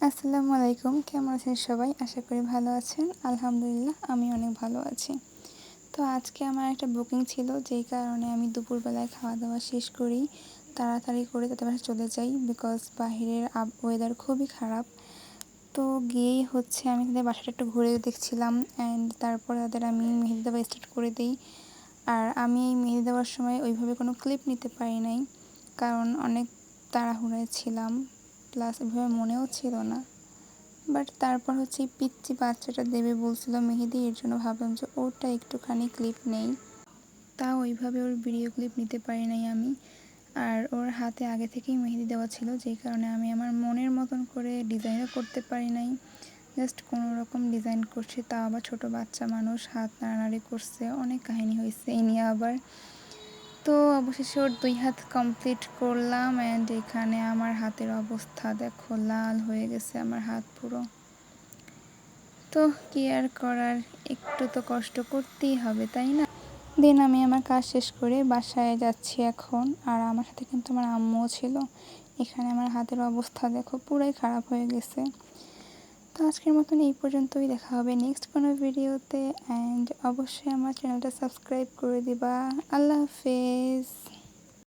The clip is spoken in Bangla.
আসসালামু আলাইকুম। কেমন আছেন সবাই? আশা করি ভালো আছেন। আলহামদুলিল্লাহ আমি অনেক ভালো আছি। তো আজকে আমার একটা বুকিং ছিল, যেই কারণে আমি দুপুরবেলায় খাওয়া-দাওয়া শেষ করি। তাড়াতাড়ি করে তাদের বাসায় চলে যাই বিকজ বাহিরের ওয়েদার খুবই খারাপ। তো গিয়েই আমি তাদের বাসাটা একটু ঘুরে দেখছিলাম অ্যান্ড তারপরে আমি মেহেদি দেওয়া স্টার্ট করে দেই। আর আমি এই মেহেদি দেওয়ার সময় ওইভাবে কোনো ক্লিপ নিতে পারি নাই, কারণ অনেক তাড়াহুড়ায় ছিলাম, প্লাস ওইভাবে মনেও ছিল না। বাট তারপর এই পিচ্চি বাচ্চাটা দেবে বলছিল মেহেদি, এর জন্য ভাবলাম যে ওরটা একটুখানি ক্লিপ নেই। তাও ওইভাবে ওর ভিডিও ক্লিপ নিতে পারি নাই আমি। আর ওর হাতে আগে থেকেই মেহেদি দেওয়া ছিল, যেই কারণে আমি আমার মনের মতন করে ডিজাইনও করতে পারি নাই। জাস্ট কোনো রকম ডিজাইন করছি, তাও আবার ছোটো বাচ্চা মানুষ হাত নাড়ানাড়ি করছে, অনেক কাহিনী হয়েছে এই নিয়ে আবার। তো অবশেষে ওর 2 হাত কমপ্লিট করলাম অ্যান্ড এখানে আমার হাতের অবস্থা দেখো, লাল হয়ে গেছে আমার হাত পুরো। তো কি আর করার, একটু তো কষ্ট করতেই হবে, তাই না? দেন আমি আমার কাজ শেষ করে বাসায় যাচ্ছি এখন। আর আমার সাথে কিন্তু আমার আম্মুও ছিল। এখানে আমার হাতের অবস্থা দেখো, পুরাই খারাপ হয়ে গেছে। তো আজকের মতন এই পর্যন্তই, দেখা হবে নেক্সট কোনো ভিডিওতে। অ্যান্ড অবশ্যই আমার চ্যানেলটা সাবস্ক্রাইব করে দিবা। আল্লাহ হাফেজ।